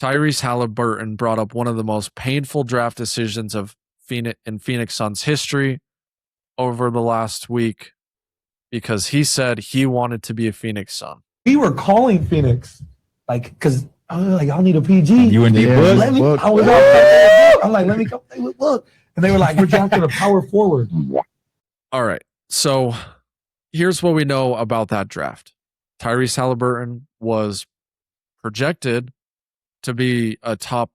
Tyrese Haliburton brought up one of the most painful draft decisions of Phoenix Suns history over the last week because he said he wanted to be a Phoenix Sun. We were calling Phoenix, because y'all need a PG. You and D-Book? I was I'm like, let me come play with Book. And they were like, we're drafting a power forward. All right. So here's what we know about that draft. Tyrese Haliburton was projected to be a top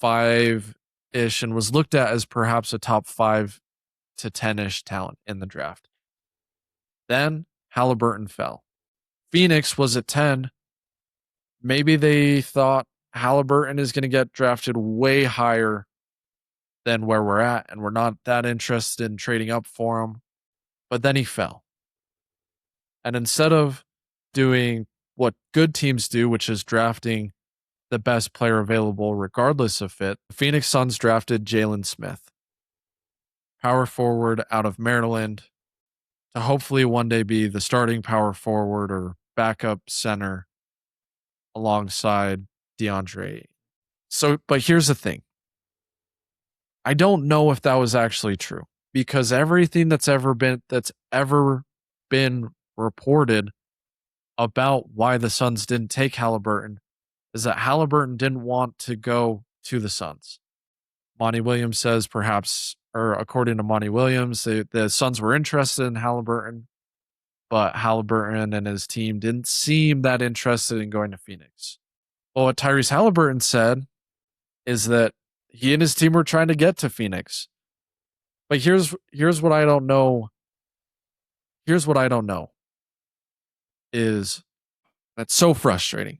5-ish and was looked at as perhaps a top 5 to 10-ish talent in the draft. Then Haliburton fell. Phoenix was at 10. Maybe they thought Haliburton is going to get drafted way higher than where we're at, and we're not that interested in trading up for him. But then he fell. And instead of doing what good teams do, which is drafting the best player available regardless of fit, the Phoenix Suns drafted Jalen Smith, power forward out of Maryland, to hopefully one day be the starting power forward or backup center alongside DeAndre. But here's the thing. I don't know if that was actually true because everything that's ever been reported about why the Suns didn't take Haliburton is that Haliburton didn't want to go to the Suns. Monty Williams says perhaps, or according to Monty Williams, the Suns were interested in Haliburton, but Haliburton and his team didn't seem that interested in going to Phoenix. Well, what Tyrese Haliburton said is that he and his team were trying to get to Phoenix. But here's what I don't know. Here's what I don't know. That's so frustrating.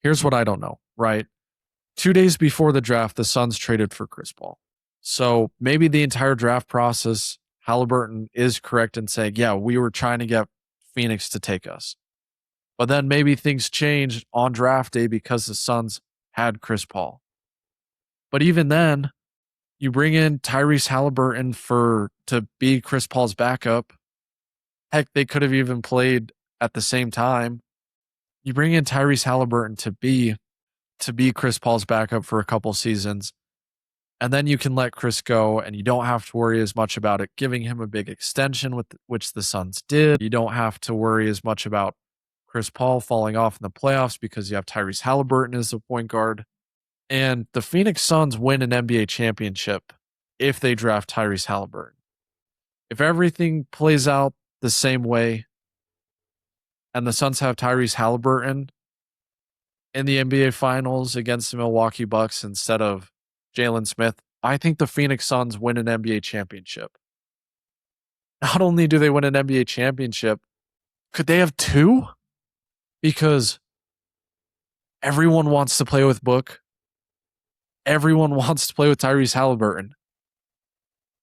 Here's what I don't know, right? 2 days before the draft, the Suns traded for Chris Paul. So maybe the entire draft process, Haliburton is correct in saying, yeah, we were trying to get Phoenix to take us. But then maybe things changed on draft day because the Suns had Chris Paul. But even then, you bring in Tyrese Haliburton to be Chris Paul's backup. Heck, they could have even played at the same time. You bring in Tyrese Haliburton to be Chris Paul's backup for a couple seasons, and then you can let Chris go, and you don't have to worry as much about it giving him a big extension, which the Suns did. You don't have to worry as much about Chris Paul falling off in the playoffs because you have Tyrese Haliburton as the point guard. And the Phoenix Suns win an NBA championship if they draft Tyrese Haliburton. If everything plays out the same way and the Suns have Tyrese Haliburton in the NBA Finals against the Milwaukee Bucks instead of Jalen Smith, I think the Phoenix Suns win an NBA championship. Not only do they win an NBA championship, could they have 2? Because everyone wants to play with Book. Everyone wants to play with Tyrese Haliburton.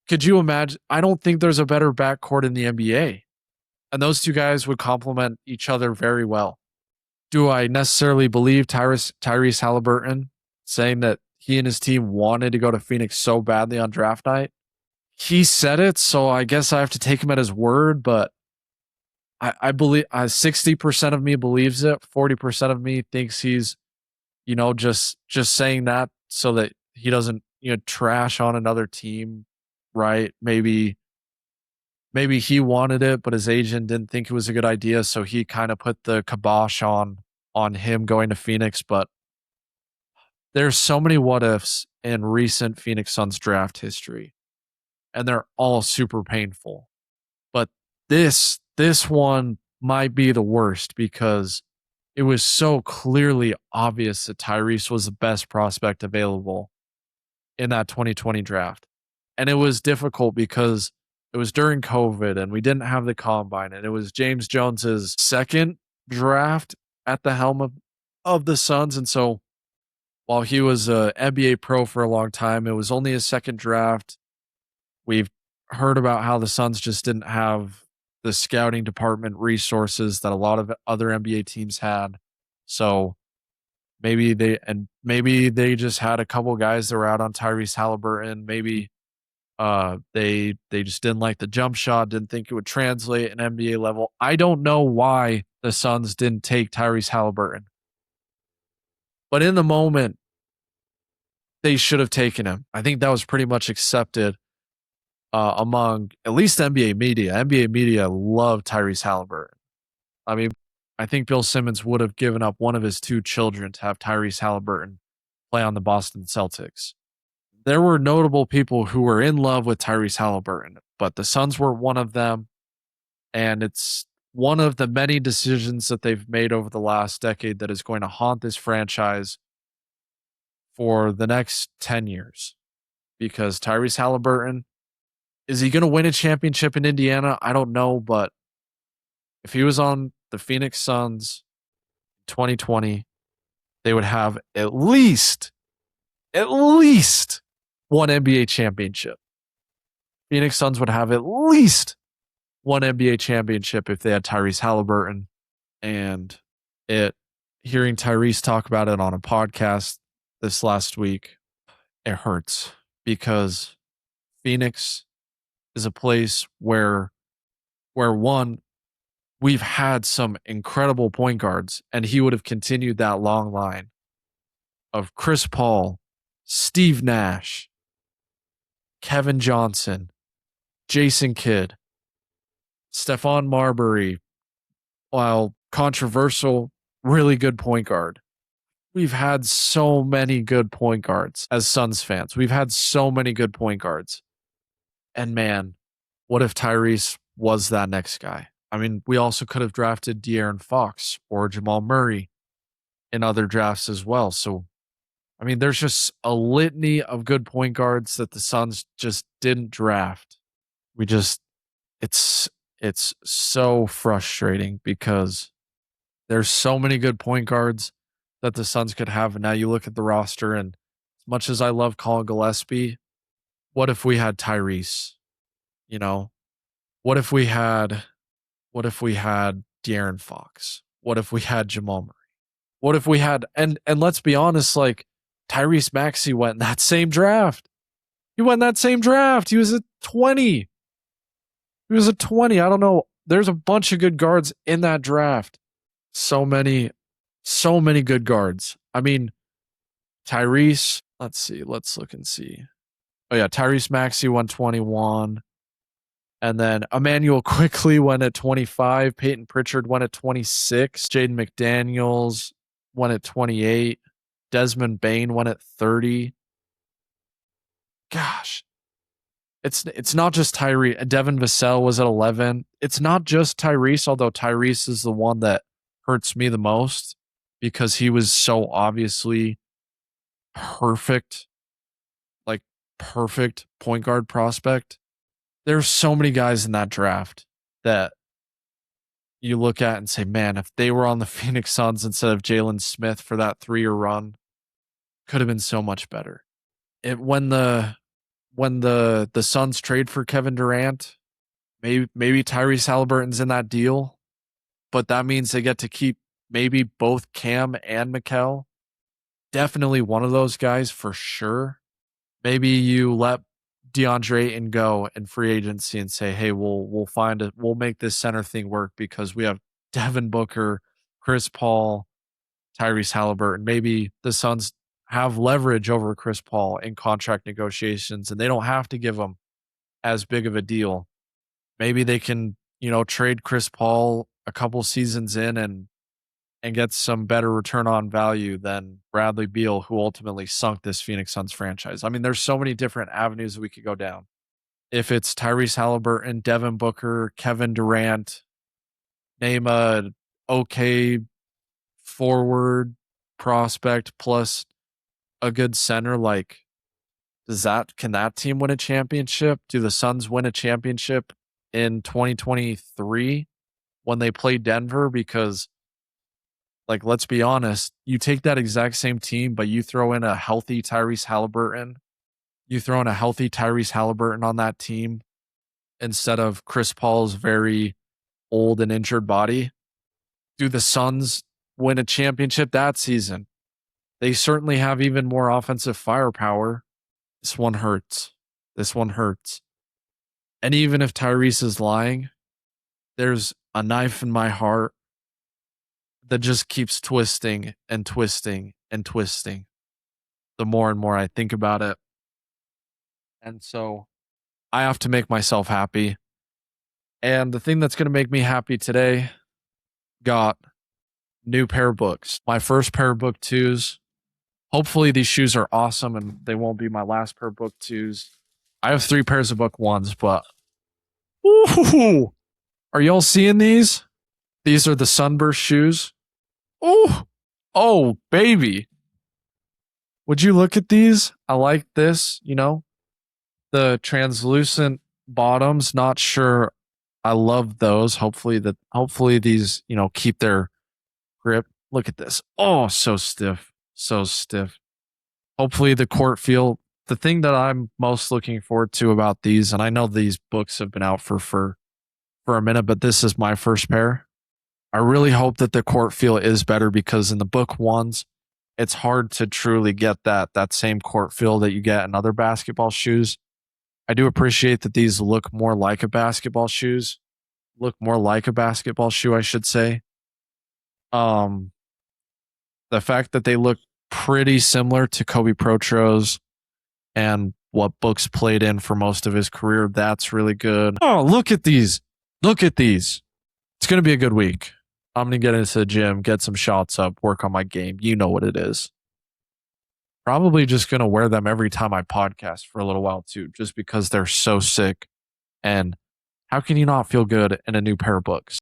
Could you imagine? I don't think there's a better backcourt in the NBA. And those two guys would complement each other very well. Do I necessarily believe Tyrese Haliburton saying that he and his team wanted to go to Phoenix so badly on draft night? He said it, so I guess I have to take him at his word, but I believe 60% of me believes it. 40% of me thinks he's, just saying that so that he doesn't, trash on another team, right? Maybe he wanted it, but his agent didn't think it was a good idea, so he kind of put the kibosh on him going to Phoenix. But there's so many what ifs in recent Phoenix Suns draft history, and they're all super painful. But this one might be the worst because it was so clearly obvious that Tyrese was the best prospect available in that 2020 draft. And it was difficult because it was during COVID and we didn't have the combine, and it was James Jones's second draft at the helm of the Suns. And so while he was an NBA pro for a long time, it was only his second draft. We've heard about how the Suns just didn't have the scouting department resources that a lot of other NBA teams had. So maybe they just had a couple guys that were out on Tyrese Haliburton. Maybe they just didn't like the jump shot, didn't think it would translate at an NBA level. I don't know why the Suns didn't take Tyrese Haliburton. But in the moment, they should have taken him. I think that was pretty much accepted among at least NBA media. NBA media loved Tyrese Halliburton. I mean, I think Bill Simmons would have given up one of his two children to have Tyrese Halliburton play on the Boston Celtics. There were notable people who were in love with Tyrese Haliburton, but the Suns were one of them. And it's one of the many decisions that they've made over the last decade that is going to haunt this franchise for the next 10 years. Because Tyrese Haliburton, is he going to win a championship in Indiana? I don't know, but if he was on the Phoenix Suns 2020, they would have at least one NBA championship. Phoenix Suns would have at least one NBA championship if they had Tyrese Haliburton. And hearing Tyrese talk about it on a podcast this last week, it hurts because Phoenix is a place where one, we've had some incredible point guards, and he would have continued that long line of Chris Paul, Steve Nash, Kevin Johnson, Jason Kidd, Stephon Marbury, while controversial, really good point guard. We've had so many good point guards as Suns fans. We've had so many good point guards. And man, what if Tyrese was that next guy? I mean, we also could have drafted De'Aaron Fox or Jamal Murray in other drafts as well. So, I mean, there's just a litany of good point guards that the Suns just didn't draft. It's so frustrating because there's so many good point guards that the Suns could have. And now you look at the roster, and as much as I love Colin Gillespie, what if we had Tyrese? You know, what if we had De'Aaron Fox? What if we had Jamal Murray? What if we had and let's be honest, like Tyrese Maxey went in that same draft. He went in that same draft. He was at 20. He was at 20. I don't know. There's a bunch of good guards in that draft. So many good guards. I mean, Tyrese, let's see. Let's look and see. Oh yeah, Tyrese Maxey went 21. And then Emmanuel Quickly went at 25. Peyton Pritchard went at 26. Jaden McDaniels went at 28. Desmond Bane went at 30. Gosh. It's not just Tyrese. Devin Vassell was at 11. It's not just Tyrese, although Tyrese is the one that hurts me the most because he was so obviously perfect, like perfect point guard prospect. There's so many guys in that draft that you look at and say, man, if they were on the Phoenix Suns instead of Jalen Smith for that 3-year run, could have been so much better. When the Suns trade for Kevin Durant, maybe Tyrese Halliburton's in that deal, but that means they get to keep maybe both Cam and Mikal. Definitely one of those guys for sure. Maybe you let DeAndre Ayton go in free agency and say, hey, we'll make this center thing work because we have Devin Booker, Chris Paul, Tyrese Haliburton. Maybe the Suns have leverage over Chris Paul in contract negotiations and they don't have to give him as big of a deal. Maybe they can, trade Chris Paul a couple seasons in and get some better return on value than Bradley Beal, who ultimately sunk this Phoenix Suns franchise. I mean, there's so many different avenues that we could go down. If it's Tyrese Haliburton, Devin Booker, Kevin Durant, name a okay forward prospect plus a good center, like can that team win a championship? Do the Suns win a championship in 2023 when they play Denver? Because like, let's be honest, you take that exact same team, but you throw in a healthy Tyrese Haliburton. You throw in a healthy Tyrese Haliburton on that team instead of Chris Paul's very old and injured body. Do the Suns win a championship that season? They certainly have even more offensive firepower. This one hurts. And even if Tyrese is lying, there's a knife in my heart that just keeps twisting and twisting and twisting. the more and more I think about it. And so I have to make myself happy. And the thing that's going to make me happy today got new pair of books. My first pair of book twos. Hopefully these shoes are awesome and they won't be my last pair of book twos. I have 3 pairs of book ones, but ooh, are y'all seeing these? These are the Sunburst shoes. Oh, oh, baby. Would you look at these? I like this, the translucent bottoms. Not sure. I love those. Hopefully these, keep their grip. Look at this. Oh, so stiff. So stiff. Hopefully the court feel. The thing that I'm most looking forward to about these, and I know these books have been out for a minute, but this is my first pair. I really hope that the court feel is better because in the book ones, it's hard to truly get that same court feel that you get in other basketball shoes. I do appreciate that these look more like a basketball shoe, I should say. Um, the fact that they look pretty similar to Kobe Protros and what Book's played in for most of his career, that's really good. Oh, look at these. Look at these. It's going to be a good week. I'm going to get into the gym, get some shots up, work on my game. You know what it is. Probably just going to wear them every time I podcast for a little while too, just because they're so sick. And how can you not feel good in a new pair of books?